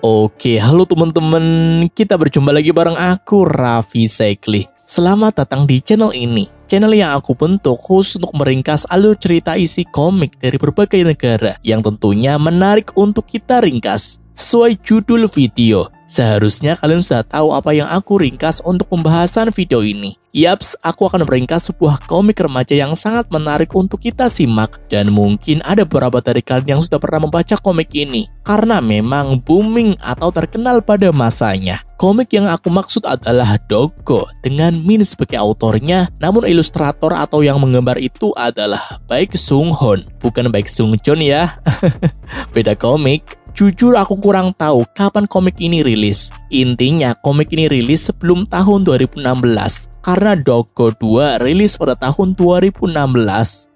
Oke, halo teman-teman. Kita berjumpa lagi bareng aku, Raffi Sekli. Selamat datang di channel ini. Channel yang aku bentuk khusus untuk meringkas alur cerita isi komik dari berbagai negara yang tentunya menarik untuk kita ringkas. Sesuai judul video, seharusnya kalian sudah tahu apa yang aku ringkas untuk pembahasan video ini. Yaps, aku akan meringkas sebuah komik remaja yang sangat menarik untuk kita simak. Dan mungkin ada beberapa dari kalian yang sudah pernah membaca komik ini, karena memang booming atau terkenal pada masanya. Komik yang aku maksud adalah Dogo, dengan Min sebagai autornya, namun ilustrator atau yang menggambar itu adalah Baek Sung Hoon, bukan Baek Sung Joon ya. Beda komik. Jujur aku kurang tahu kapan komik ini rilis. Intinya komik ini rilis sebelum tahun 2016. Karena Dogo 2 rilis pada tahun 2016.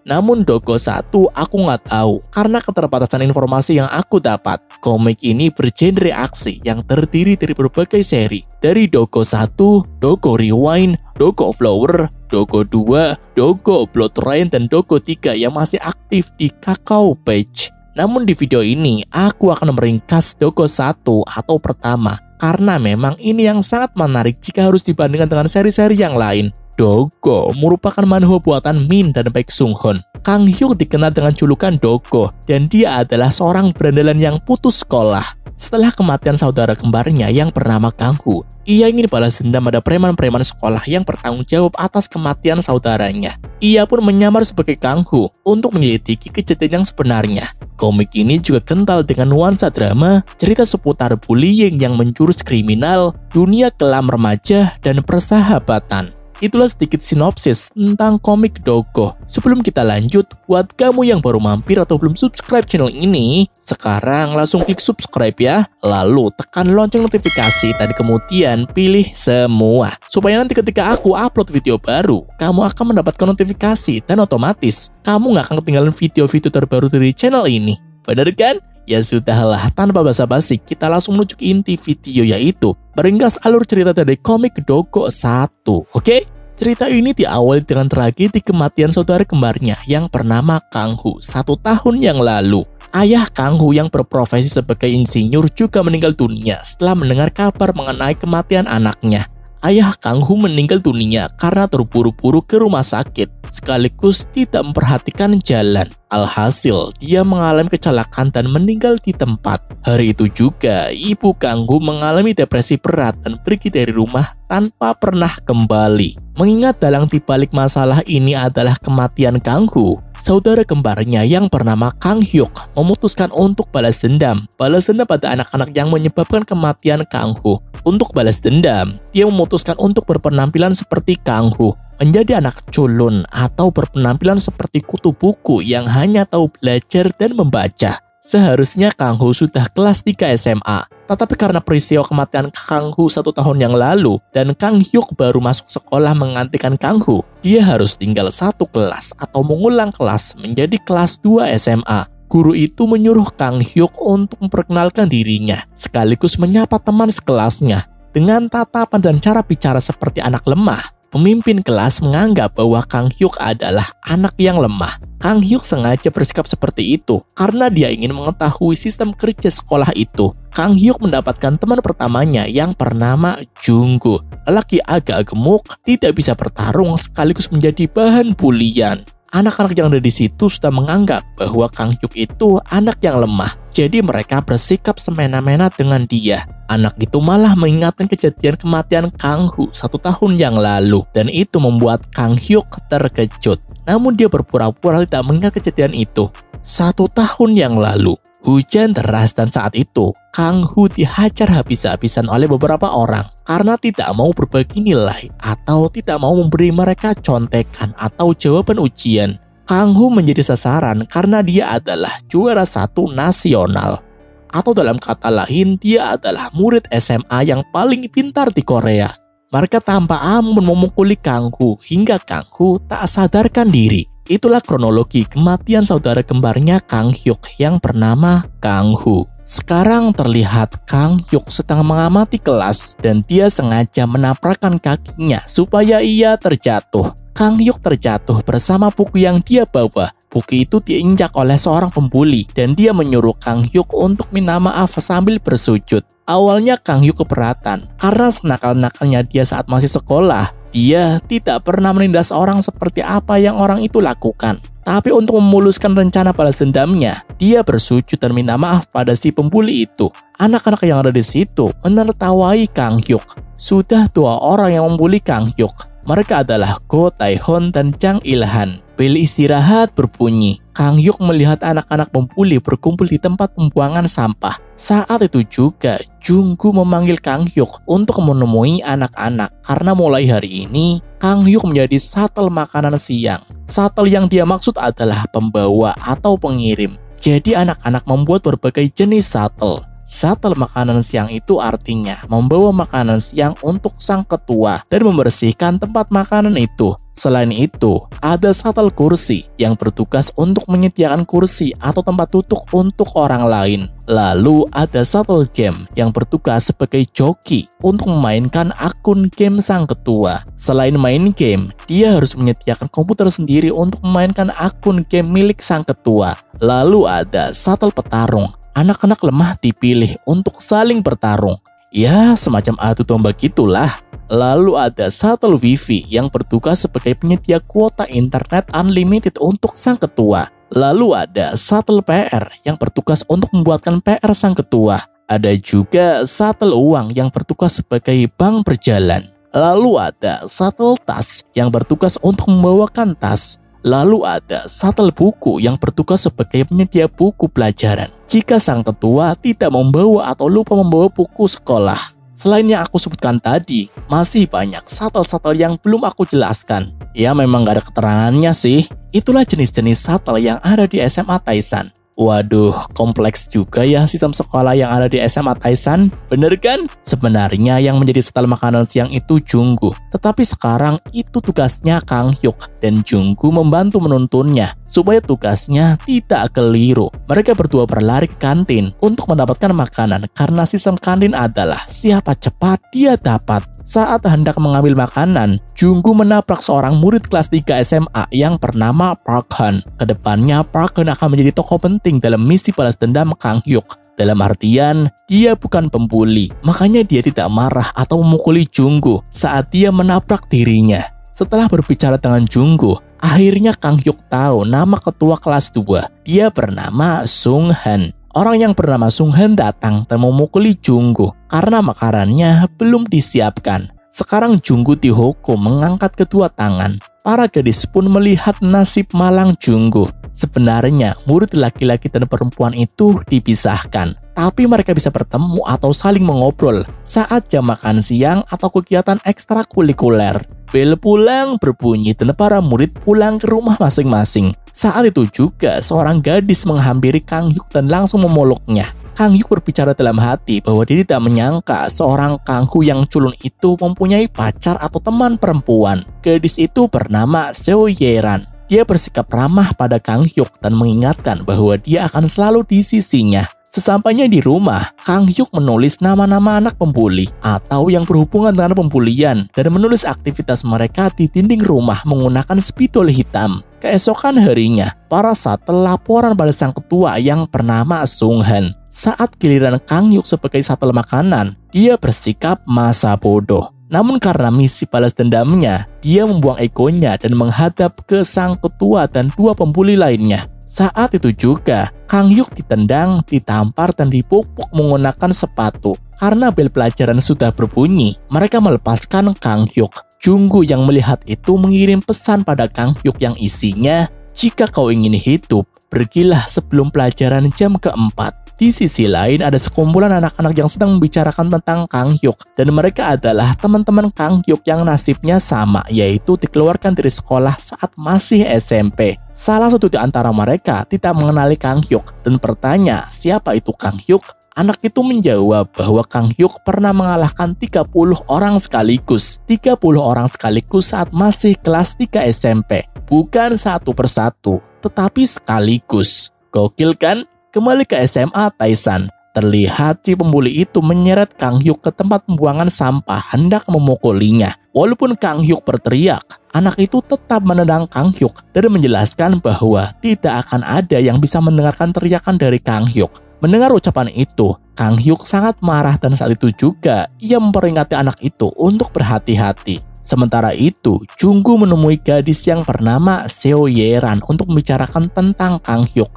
Namun Dogo 1 aku nggak tahu karena keterbatasan informasi yang aku dapat. Komik ini bergenre aksi yang terdiri dari berbagai seri. Dari Dogo 1, Dogo Rewind, Dogo Flower, Dogo 2, Dogo Blood Rain, dan Dogo 3 yang masih aktif di Kakao Page. Namun di video ini, aku akan meringkas Dogo 1 atau pertama, karena memang ini yang sangat menarik jika harus dibandingkan dengan seri-seri yang lain. Dogo merupakan manhwa buatan Min dan Baek Sung Hoon. Kang Hyuk dikenal dengan julukan Dogo, dan dia adalah seorang berandalan yang putus sekolah. Setelah kematian saudara kembarnya yang bernama Kang Hu, ia ingin balas dendam pada preman-preman sekolah yang bertanggung jawab atas kematian saudaranya. Ia pun menyamar sebagai Kang Hu untuk menyelidiki kejadian yang sebenarnya. Komik ini juga kental dengan nuansa drama, cerita seputar bullying yang menjurus kriminal, dunia kelam remaja, dan persahabatan. Itulah sedikit sinopsis tentang komik Dogo. Sebelum kita lanjut, buat kamu yang baru mampir atau belum subscribe channel ini, sekarang langsung klik subscribe ya. Lalu tekan lonceng notifikasi dan kemudian pilih semua. Supaya nanti ketika aku upload video baru, kamu akan mendapatkan notifikasi dan otomatis kamu nggak akan ketinggalan video-video terbaru dari channel ini. Bener kan? Ya sudahlah, tanpa basa-basi kita langsung menuju ke inti video, yaitu meringkas alur cerita dari komik Dogo 1. Oke? Cerita ini diawali dengan tragedi kematian saudara kembarnya yang bernama Kang Hu 1 tahun yang lalu. Ayah Kang Hu yang berprofesi sebagai insinyur juga meninggal dunia setelah mendengar kabar mengenai kematian anaknya. Ayah Kang Hu meninggal dunia karena terburu-buru ke rumah sakit, sekaligus tidak memperhatikan jalan. Alhasil, dia mengalami kecelakaan dan meninggal di tempat. Hari itu juga, ibu Kang Hu mengalami depresi berat dan pergi dari rumah tanpa pernah kembali. Mengingat dalang dibalik masalah ini adalah kematian Kang Hu, saudara kembarnya yang bernama Kang Hyuk memutuskan untuk balas dendam. Balas dendam pada anak-anak yang menyebabkan kematian Kang Hu. Untuk balas dendam, dia memutuskan untuk berpenampilan seperti Kang Hu, menjadi anak culun atau berpenampilan seperti kutu buku yang hanya tahu belajar dan membaca. Seharusnya Kang Hu sudah kelas 3 SMA, tetapi karena peristiwa kematian Kang Hu 1 tahun yang lalu dan Kang Hyuk baru masuk sekolah menggantikan Kang Hu, dia harus tinggal 1 kelas atau mengulang kelas menjadi kelas 2 SMA. Guru itu menyuruh Kang Hyuk untuk memperkenalkan dirinya, sekaligus menyapa teman sekelasnya. Dengan tatapan dan cara bicara seperti anak lemah, pemimpin kelas menganggap bahwa Kang Hyuk adalah anak yang lemah. Kang Hyuk sengaja bersikap seperti itu karena dia ingin mengetahui sistem kerja sekolah itu. Kang Hyuk mendapatkan teman pertamanya yang bernama Junggu, lelaki agak gemuk, tidak bisa bertarung sekaligus menjadi bahan bulian. Anak-anak yang ada di situ sudah menganggap bahwa Kang Hyuk itu anak yang lemah, jadi mereka bersikap semena-mena dengan dia. Anak itu malah mengingatkan kejadian kematian Kang Hu 1 tahun yang lalu, dan itu membuat Kang Hyuk terkejut. Namun dia berpura-pura tidak mengingat kejadian itu. 1 tahun yang lalu, hujan deras dan saat itu Kang Hu dihajar habis-habisan oleh beberapa orang karena tidak mau berbagi nilai atau tidak mau memberi mereka contekan atau jawaban ujian. Kang Hu menjadi sasaran karena dia adalah juara 1 nasional. Atau dalam kata lain, dia adalah murid SMA yang paling pintar di Korea. Mereka tanpa ampun memukuli Kang Hu hingga Kang Hu tak sadarkan diri. Itulah kronologi kematian saudara kembarnya Kang Hyuk yang bernama Kang Hu. Sekarang terlihat Kang Hyuk sedang mengamati kelas dan dia sengaja menaprakkan kakinya supaya ia terjatuh. Kang Hyuk terjatuh bersama buku yang dia bawa. Buku itu diinjak oleh seorang pembuli dan dia menyuruh Kang Hyuk untuk minta maaf sambil bersujud. Awalnya Kang Hyuk keberatan karena senakal-nakalnya dia saat masih sekolah, dia tidak pernah menindas orang seperti apa yang orang itu lakukan. Tapi untuk memuluskan rencana balas dendamnya, dia bersujud dan minta maaf pada si pembuli itu. Anak-anak yang ada di situ menertawai Kang Hyuk. Sudah 2 orang yang membuli Kang Hyuk. Mereka adalah Go Tae-hon dan Jang Il-han. Bel istirahat berbunyi. Kang Hyuk melihat anak-anak pembuli berkumpul di tempat pembuangan sampah. Saat itu juga, Junggu memanggil Kang Hyuk untuk menemui anak-anak. Karena mulai hari ini, Kang Hyuk menjadi shuttle makanan siang. Shuttle yang dia maksud adalah pembawa atau pengirim. Jadi anak-anak membuat berbagai jenis shuttle. Shuttle makanan siang itu artinya membawa makanan siang untuk sang ketua dan membersihkan tempat makanan itu. Selain itu, ada shuttle kursi yang bertugas untuk menyediakan kursi atau tempat duduk untuk orang lain. Lalu ada shuttle game yang bertugas sebagai joki untuk memainkan akun game sang ketua. Selain main game, dia harus menyediakan komputer sendiri untuk memainkan akun game milik sang ketua. Lalu ada shuttle petarung. Anak-anak lemah dipilih untuk saling bertarung. Ya, semacam adu domba gitulah. Lalu ada shuttle wifi yang bertugas sebagai penyedia kuota internet unlimited untuk sang ketua. Lalu ada shuttle PR yang bertugas untuk membuatkan PR sang ketua. Ada juga shuttle uang yang bertugas sebagai bank berjalan. Lalu ada shuttle tas yang bertugas untuk membawakan tas. Lalu ada shuttle buku yang bertugas sebagai penyedia buku pelajaran jika sang ketua tidak membawa atau lupa membawa buku sekolah. Selain yang aku sebutkan tadi, masih banyak shuttle-shuttle yang belum aku jelaskan. Ya memang gak ada keterangannya sih. Itulah jenis-jenis shuttle yang ada di SMA Taishan. Waduh, kompleks juga ya sistem sekolah yang ada di SMA Taishan. Bener kan? Sebenarnya yang menjadi shuttle makanan siang itu Junggu. Tetapi sekarang itu tugasnya Kang Hyuk. Dan Junggu membantu menuntunnya supaya tugasnya tidak keliru. Mereka berdua berlari ke kantin untuk mendapatkan makanan karena sistem kantin adalah siapa cepat dia dapat. Saat hendak mengambil makanan, Junggu menabrak seorang murid kelas 3 SMA yang bernama Park Han. Kedepannya, Park Han akan menjadi tokoh penting dalam misi balas dendam Kang Hyuk. Dalam artian, dia bukan pembuli, makanya dia tidak marah atau memukuli Junggu saat dia menabrak dirinya. Setelah berbicara dengan Junggu, akhirnya Kang Hyuk tahu nama ketua kelas 2. Dia bernama Sung Han. Orang yang bernama Sung Han datang dan memukuli Junggu karena makanannya belum disiapkan. Sekarang Junggu dihukum mengangkat kedua tangan. Para gadis pun melihat nasib malang Junggu. Sebenarnya murid laki-laki dan perempuan itu dipisahkan, tapi mereka bisa bertemu atau saling mengobrol saat jam makan siang atau kegiatan ekstrakurikuler. Bel pulang berbunyi dan para murid pulang ke rumah masing-masing. Saat itu juga seorang gadis menghampiri Kang Hyuk dan langsung memeluknya. Kang Hyuk berbicara dalam hati bahwa dia tidak menyangka seorang Kanghu yang culun itu mempunyai pacar atau teman perempuan. Gadis itu bernama Seo Yeran. Dia bersikap ramah pada Kang Hyuk dan mengingatkan bahwa dia akan selalu di sisinya. Sesampainya di rumah, Kang Hyuk menulis nama-nama anak pembuli atau yang berhubungan dengan pembulian dan menulis aktivitas mereka di dinding rumah menggunakan spidol hitam. Keesokan harinya, para shuttle laporan pada sang ketua yang bernama Sung Han. Saat giliran Kang Hyuk sebagai shuttle makanan, dia bersikap masa bodoh. Namun karena misi balas dendamnya, dia membuang egonya dan menghadap ke sang ketua dan 2 pembuli lainnya. Saat itu juga, Kang Hyuk ditendang, ditampar, dan dipukul menggunakan sepatu. Karena bel pelajaran sudah berbunyi, mereka melepaskan Kang Hyuk. Junggu yang melihat itu mengirim pesan pada Kang Hyuk yang isinya, "Jika kau ingin hidup, pergilah sebelum pelajaran jam keempat." Di sisi lain ada sekumpulan anak-anak yang sedang membicarakan tentang Kang Hyuk, dan mereka adalah teman-teman Kang Hyuk yang nasibnya sama, yaitu dikeluarkan dari sekolah saat masih SMP. Salah satu di antara mereka tidak mengenali Kang Hyuk dan bertanya siapa itu Kang Hyuk. Anak itu menjawab bahwa Kang Hyuk pernah mengalahkan 30 orang sekaligus. 30 orang sekaligus saat masih kelas 3 SMP. Bukan satu persatu, tetapi sekaligus. Gokil kan? Kembali ke SMA Taishan. Terlihat si pembuli itu menyeret Kang Hyuk ke tempat pembuangan sampah hendak memukulinya. Walaupun Kang Hyuk berteriak, anak itu tetap menendang Kang Hyuk dan menjelaskan bahwa tidak akan ada yang bisa mendengarkan teriakan dari Kang Hyuk. Mendengar ucapan itu, Kang Hyuk sangat marah dan saat itu juga ia memperingati anak itu untuk berhati-hati. Sementara itu, Junggu menemui gadis yang bernama Seo Yeran untuk membicarakan tentang Kang Hyuk.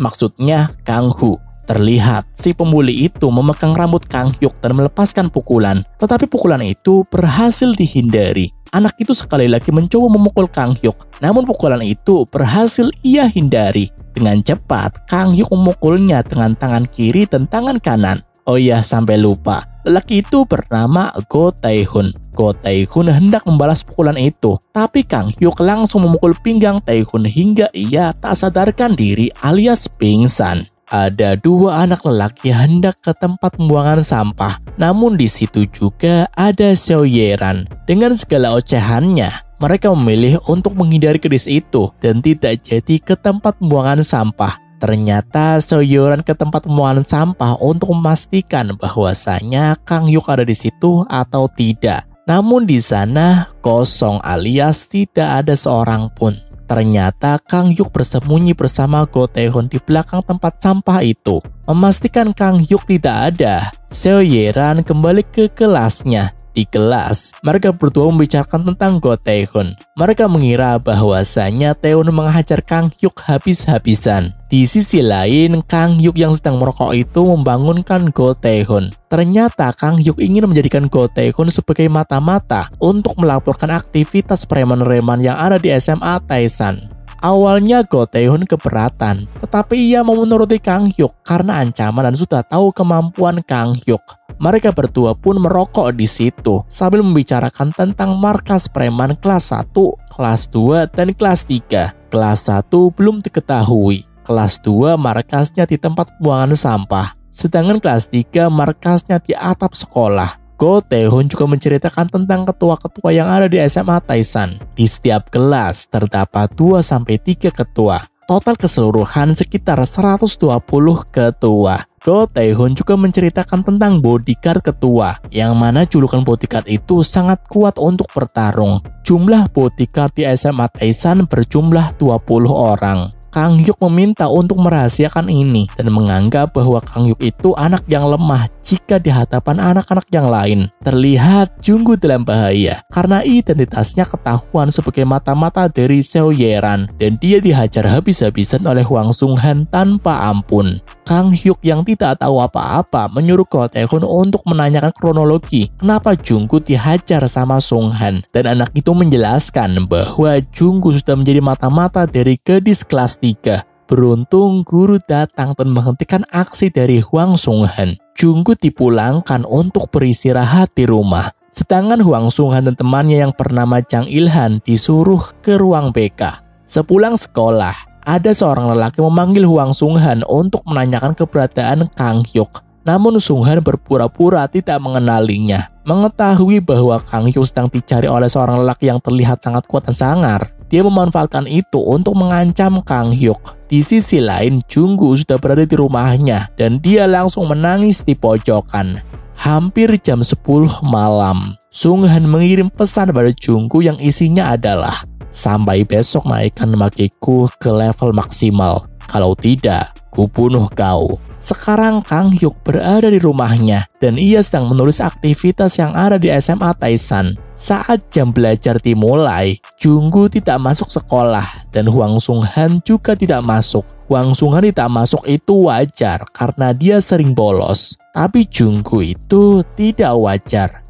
Maksudnya Kang Hu. Terlihat si pembuli itu memegang rambut Kang Hyuk dan melepaskan pukulan. Tetapi pukulan itu berhasil dihindari. Anak itu sekali lagi mencoba memukul Kang Hyuk. Namun pukulan itu berhasil ia hindari. Dengan cepat, Kang Hyuk memukulnya dengan tangan kiri dan tangan kanan. Oh iya, sampai lupa. Lelaki itu bernama Go Tae-hun. Go Tae-hun hendak membalas pukulan itu. Tapi Kang Hyuk langsung memukul pinggang Tae-hun hingga ia tak sadarkan diri alias pingsan. Ada dua anak lelaki yang hendak ke tempat pembuangan sampah. Namun di situ juga ada Seo Yeran. Dengan segala ocehannya, mereka memilih untuk menghindari gadis itu dan tidak jadi ke tempat pembuangan sampah. Ternyata Seo Yeran ke tempat pembuangan sampah untuk memastikan bahwasanya Kang Hyuk ada di situ atau tidak. Namun di sana kosong alias tidak ada seorang pun. Ternyata Kang Hyuk bersembunyi bersama Go Tae-hun di belakang tempat sampah itu. Memastikan Kang Hyuk tidak ada, Seo Yeran kembali ke kelasnya. Di kelas, mereka berdua membicarakan tentang Go Tae-hun. Mereka mengira bahwasanya Tae-hun menghajar Kang Hyuk habis-habisan. Di sisi lain, Kang Hyuk yang sedang merokok itu membangunkan Go Tae-hun. Ternyata Kang Hyuk ingin menjadikan Go Tae-hun sebagai mata-mata untuk melaporkan aktivitas preman-preman yang ada di SMA Taesan. Awalnya Go Tae-hun keberatan, tetapi ia mau menuruti Kang Hyuk karena ancaman dan sudah tahu kemampuan Kang Hyuk. Mereka berdua pun merokok di situ sambil membicarakan tentang markas preman kelas 1, kelas 2, dan kelas 3. Kelas 1 belum diketahui. Kelas 2 markasnya di tempat pembuangan sampah. Sedangkan kelas 3 markasnya di atap sekolah. Go Tae-hun juga menceritakan tentang ketua-ketua yang ada di SMA Taesan. Di setiap kelas terdapat 2-3 ketua. Total keseluruhan sekitar 120 ketua. Go Tae-hun juga menceritakan tentang bodyguard ketua, yang mana julukan bodyguard itu sangat kuat untuk bertarung. Jumlah bodyguard di SMA Taesan berjumlah 20 orang. Kang Hyuk meminta untuk merahasiakan ini dan menganggap bahwa Kang Hyuk itu anak yang lemah jika di hadapan anak-anak yang lain. Terlihat Junggu dalam bahaya karena identitasnya ketahuan sebagai mata-mata dari Seo Yeran dan dia dihajar habis-habisan oleh Hwang Sung-han tanpa ampun. Kang Hyuk yang tidak tahu apa-apa menyuruh Go Tae-hun untuk menanyakan kronologi kenapa Junggu dihajar sama Sung-han, dan anak itu menjelaskan bahwa Junggu sudah menjadi mata-mata dari gadis kelas 3. Beruntung guru datang dan menghentikan aksi dari Hwang Sung-han. Junggu dipulangkan untuk beristirahat di rumah. Sedangkan Hwang Sung-han dan temannya yang bernama Jang Il-han disuruh ke ruang BK. Sepulang sekolah, ada seorang lelaki memanggil Hwang Sung-han untuk menanyakan keberadaan Kang Hyuk. Namun Sung-han berpura-pura tidak mengenalinya. Mengetahui bahwa Kang Hyuk sedang dicari oleh seorang lelaki yang terlihat sangat kuat dan sangar, dia memanfaatkan itu untuk mengancam Kang Hyuk. Di sisi lain, Junggu sudah berada di rumahnya dan dia langsung menangis di pojokan. Hampir jam 10 malam, Sung-han mengirim pesan pada Junggu yang isinya adalah, "Sampai besok naikkan magiku ke level maksimal. Kalau tidak, ku bunuh kau." Sekarang Kang Hyuk berada di rumahnya dan ia sedang menulis aktivitas yang ada di SMA Taesan. Saat jam belajar dimulai, Junggu tidak masuk sekolah dan Hwang Sung-han juga tidak masuk. Hwang Sung-han tidak masuk itu wajar karena dia sering bolos. Tapi Junggu itu tidak wajar.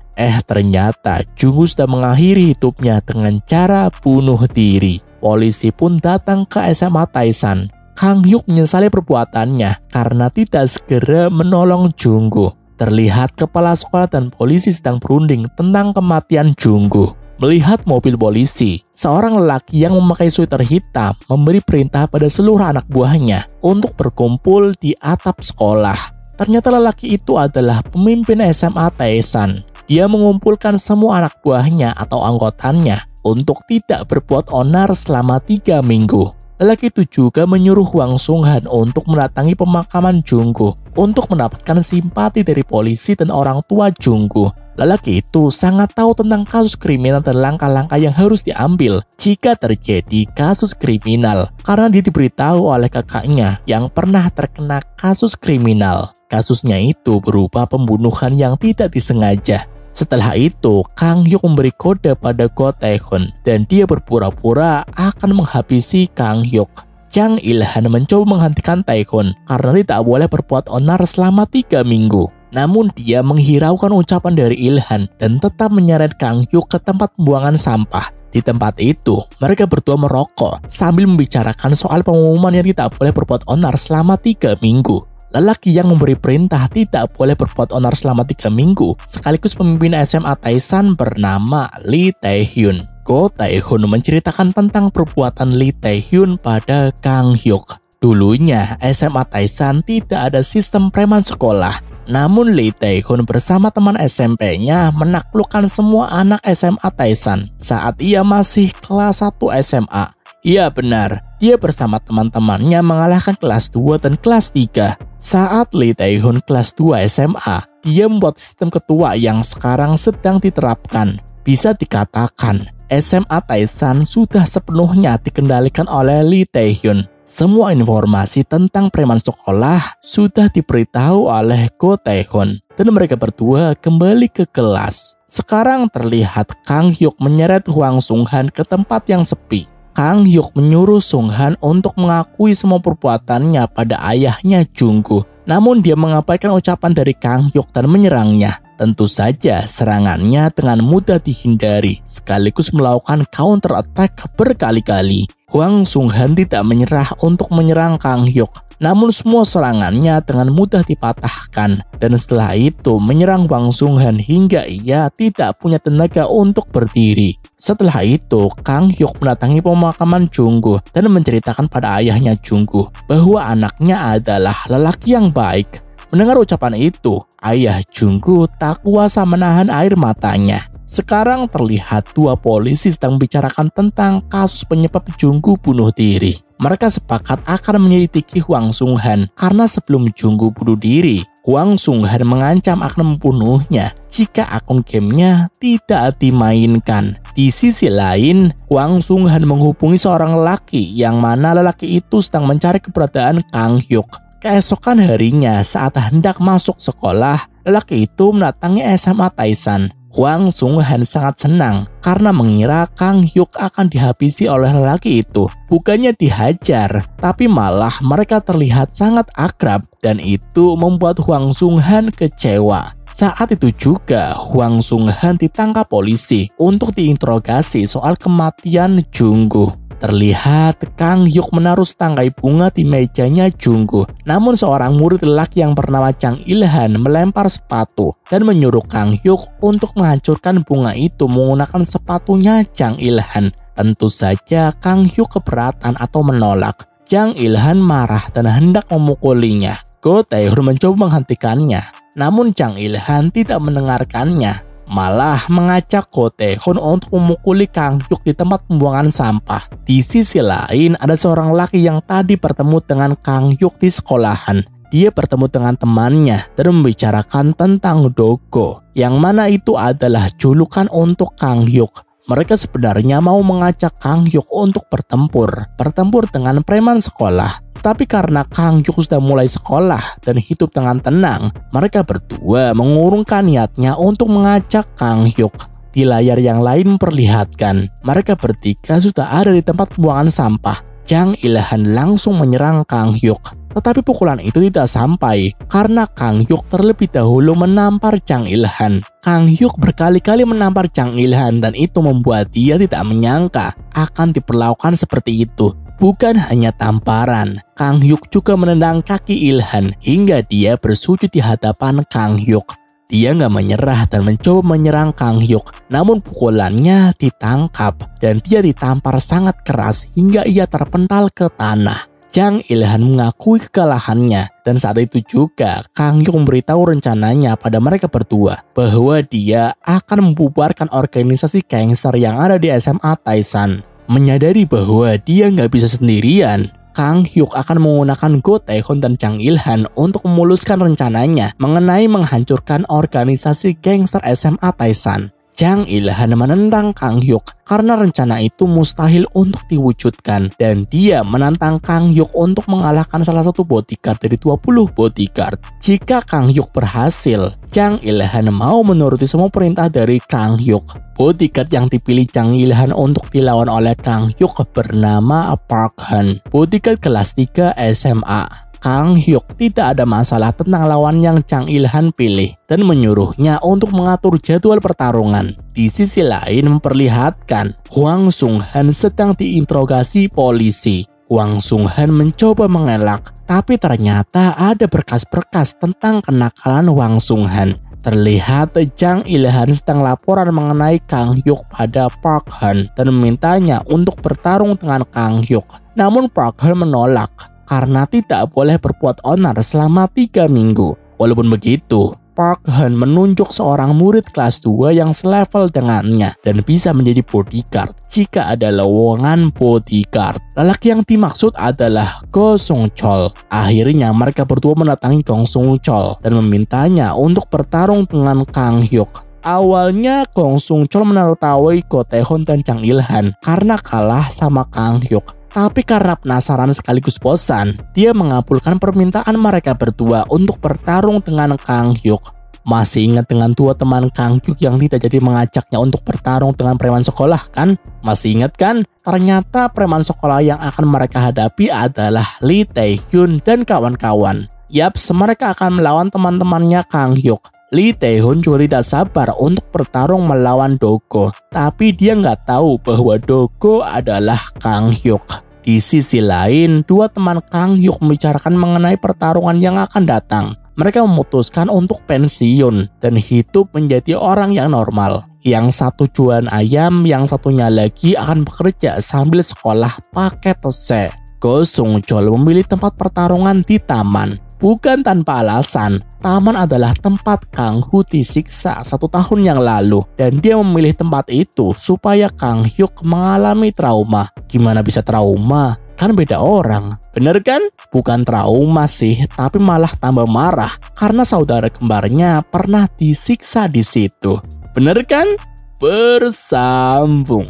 Ternyata Junggu sudah mengakhiri hidupnya dengan cara bunuh diri. Polisi pun datang ke SMA Taesan. Kang Hyuk menyesali perbuatannya karena tidak segera menolong Junggu. Terlihat kepala sekolah dan polisi sedang berunding tentang kematian Junggu. Melihat mobil polisi, seorang lelaki yang memakai sweater hitam memberi perintah pada seluruh anak buahnya untuk berkumpul di atap sekolah. Ternyata lelaki itu adalah pemimpin SMA Taesan. Dia mengumpulkan semua anak buahnya atau anggotanya untuk tidak berbuat onar selama 3 minggu. Lelaki itu juga menyuruh Hwang Sung-han untuk mendatangi pemakaman Junggu untuk mendapatkan simpati dari polisi dan orang tua Junggu. Lelaki itu sangat tahu tentang kasus kriminal dan langkah-langkah yang harus diambil jika terjadi kasus kriminal karena dia diberitahu oleh kakaknya yang pernah terkena kasus kriminal. Kasusnya itu berupa pembunuhan yang tidak disengaja. Setelah itu, Kang Hyuk memberi kode pada Go Tae-hun dan dia berpura-pura akan menghabisi Kang Hyuk. Jang Il-han mencoba menghentikan Tae-hun karena tidak boleh berbuat onar selama 3 minggu. Namun dia menghiraukan ucapan dari Il-han dan tetap menyeret Kang Hyuk ke tempat pembuangan sampah. Di tempat itu, mereka berdua merokok sambil membicarakan soal pengumuman yang tidak boleh berbuat onar selama 3 minggu. Lelaki yang memberi perintah tidak boleh berbuat onar selama 3 minggu sekaligus pemimpin SMA Taesan bernama Lee Tae-hyun. Go Tae-hun menceritakan tentang perbuatan Lee Tae-hyun pada Kang Hyuk. Dulunya, SMA Taesan tidak ada sistem preman sekolah. Namun Lee Tae-hun bersama teman SMP-nya menaklukkan semua anak SMA Taesan saat ia masih kelas 1 SMA. Iya benar, dia bersama teman-temannya mengalahkan kelas 2 dan kelas 3. Saat Lee Tae-hun kelas 2 SMA, dia membuat sistem ketua yang sekarang sedang diterapkan. Bisa dikatakan, SMA Taesan sudah sepenuhnya dikendalikan oleh Lee Tae-hyun. Semua informasi tentang preman sekolah sudah diberitahu oleh Go Tae-hun dan mereka berdua kembali ke kelas. Sekarang terlihat Kang Hyuk menyeret Hwang Sung-han ke tempat yang sepi. Kang Hyuk menyuruh Sung-han untuk mengakui semua perbuatannya pada ayahnya Junggu. Namun dia mengabaikan ucapan dari Kang Hyuk dan menyerangnya. Tentu saja serangannya dengan mudah dihindari sekaligus melakukan counter attack berkali-kali. Hwang Sung-han tidak menyerah untuk menyerang Kang Hyuk. Namun semua serangannya dengan mudah dipatahkan dan setelah itu menyerang Hwang Sung-han hingga ia tidak punya tenaga untuk berdiri. Setelah itu, Kang Hyuk mendatangi pemakaman Junggu dan menceritakan pada ayahnya Junggu bahwa anaknya adalah lelaki yang baik. Mendengar ucapan itu, ayah Junggu tak kuasa menahan air matanya. Sekarang terlihat dua polisi sedang membicarakan tentang kasus penyebab Junggu bunuh diri. Mereka sepakat akan menyelidiki Hwang Sung-han karena sebelum Junggu bunuh diri, Hwang Sung-han mengancam akan membunuhnya jika akun gamenya tidak dimainkan. Di sisi lain, Hwang Sung-han menghubungi seorang lelaki yang mana lelaki itu sedang mencari keberadaan Kang Hyuk. Keesokan harinya saat hendak masuk sekolah, lelaki itu mendatangi SMA Taesan. Hwang Sung-han sangat senang karena mengira Kang Hyuk akan dihabisi oleh lelaki itu. Bukannya dihajar, tapi malah mereka terlihat sangat akrab dan itu membuat Hwang Sung-han kecewa. Saat itu juga Hwang Sung-han ditangkap polisi untuk diinterogasi soal kematian Junggu. Terlihat Kang Hyuk menaruh setangkai bunga di mejanya Junggu. Namun seorang murid lelaki yang bernama Jang Il-han melempar sepatu dan menyuruh Kang Hyuk untuk menghancurkan bunga itu menggunakan sepatunya Jang Il-han. Tentu saja Kang Hyuk keberatan atau menolak. Jang Il-han marah dan hendak memukulinya. Go Tae-hun mencoba menghentikannya. Namun Jang Il-han tidak mendengarkannya. Malah mengajak Go Tae-hun untuk memukuli Kang Hyuk di tempat pembuangan sampah. Di sisi lain, ada seorang laki yang tadi bertemu dengan Kang Hyuk di sekolahan. Dia bertemu dengan temannya dan membicarakan tentang Dogo, yang mana itu adalah julukan untuk Kang Hyuk. Mereka sebenarnya mau mengajak Kang Hyuk untuk bertempur dengan preman sekolah. Tapi karena Kang Hyuk sudah mulai sekolah dan hidup dengan tenang, mereka berdua mengurungkan niatnya untuk mengajak Kang Hyuk. Di layar yang lain memperlihatkan, mereka bertiga sudah ada di tempat pembuangan sampah. Jang Il-han langsung menyerang Kang Hyuk. Tetapi pukulan itu tidak sampai karena Kang Hyuk terlebih dahulu menampar Jang Il-han. Kang Hyuk berkali-kali menampar Jang Il-han dan itu membuat dia tidak menyangka akan diperlakukan seperti itu. Bukan hanya tamparan, Kang Hyuk juga menendang kaki Il-han hingga dia bersujud di hadapan Kang Hyuk. Dia nggak menyerah dan mencoba menyerang Kang Hyuk, namun pukulannya ditangkap dan dia ditampar sangat keras hingga ia terpental ke tanah. Jang Il-han mengakui kekalahannya dan saat itu juga Kang Hyuk memberitahu rencananya pada mereka berdua bahwa dia akan membubarkan organisasi gangster yang ada di SMA Taesan. Menyadari bahwa dia nggak bisa sendirian, Kang Hyuk akan menggunakan Go Tae-hun dan Jang Il-han untuk memuluskan rencananya mengenai menghancurkan organisasi gangster SMA Taesan. Jang Il-han menentang Kang Hyuk karena rencana itu mustahil untuk diwujudkan dan dia menantang Kang Hyuk untuk mengalahkan salah satu bodyguard dari 20 bodyguard. Jika Kang Hyuk berhasil, Jang Il-han mau menuruti semua perintah dari Kang Hyuk. Bodyguard yang dipilih Jang Il-han untuk dilawan oleh Kang Hyuk bernama Park Han, bodyguard kelas 3 SMA. Kang Hyuk tidak ada masalah tentang lawan yang Jang Il-han pilih dan menyuruhnya untuk mengatur jadwal pertarungan. Di sisi lain memperlihatkan Hwang Sung-han sedang diinterogasi polisi. Hwang Sung-han mencoba mengelak, tapi ternyata ada berkas-berkas tentang kenakalan Hwang Sung-han. Terlihat Jang Il-han sedang laporan mengenai Kang Hyuk pada Park Han dan memintanya untuk bertarung dengan Kang Hyuk. Namun Park Han menolak karena tidak boleh berbuat onar selama 3 minggu. Walaupun begitu, Park Han menunjuk seorang murid kelas 2 yang selevel dengannya dan bisa menjadi bodyguard jika ada lowongan bodyguard. Lelaki yang dimaksud adalah Go Sung Chol. Akhirnya mereka berdua mendatangi Gong Sung Chol dan memintanya untuk bertarung dengan Kang Hyuk. Awalnya Gong Sung Chol menertawai Go Tae-hon dan Jang Il-han karena kalah sama Kang Hyuk. Tapi karena penasaran sekaligus bosan, dia mengabulkan permintaan mereka berdua untuk bertarung dengan Kang Hyuk. Masih ingat dengan dua teman Kang Hyuk yang tidak jadi mengajaknya untuk bertarung dengan preman sekolah kan? Masih ingat kan? Ternyata preman sekolah yang akan mereka hadapi adalah Lee Tae-hyun dan kawan-kawan. Yaps, mereka akan melawan teman-temannya Kang Hyuk. Lee Tae-hyun juga tidak sabar untuk bertarung melawan Dogo, tapi dia nggak tahu bahwa Dogo adalah Kang Hyuk. Di sisi lain, dua teman Kang Hyuk membicarakan mengenai pertarungan yang akan datang. Mereka memutuskan untuk pensiun dan hidup menjadi orang yang normal. Yang satu jualan ayam, yang satunya lagi akan bekerja sambil sekolah pakai TC. Go Sung Chol memilih tempat pertarungan di taman. Bukan tanpa alasan, taman adalah tempat Kang Hu disiksa 1 tahun yang lalu dan dia memilih tempat itu supaya Kang Hyuk mengalami trauma. Gimana bisa trauma? Kan beda orang, bener kan? Bukan trauma sih, tapi malah tambah marah karena saudara kembarnya pernah disiksa di situ. Bener kan? Bersambung.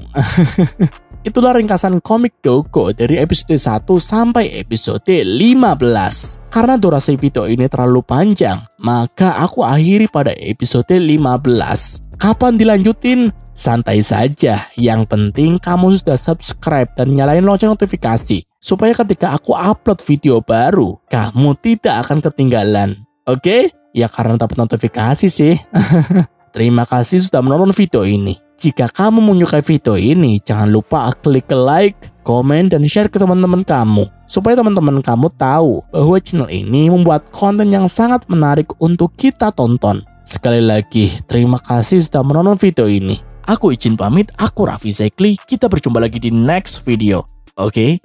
Itulah ringkasan komik Dogo dari episode 1 sampai episode 15. Karena durasi video ini terlalu panjang, maka aku akhiri pada episode 15. Kapan dilanjutin? Santai saja, yang penting kamu sudah subscribe dan nyalain lonceng notifikasi supaya ketika aku upload video baru, kamu tidak akan ketinggalan. Oke? Ya karena dapat notifikasi sih. Terima kasih sudah menonton video ini. Jika kamu menyukai video ini, jangan lupa klik like, komen, dan share ke teman-teman kamu. Supaya teman-teman kamu tahu bahwa channel ini membuat konten yang sangat menarik untuk kita tonton. Sekali lagi, terima kasih sudah menonton video ini. Aku izin pamit, aku Raffi Zekli. Kita berjumpa lagi di next video. Oke?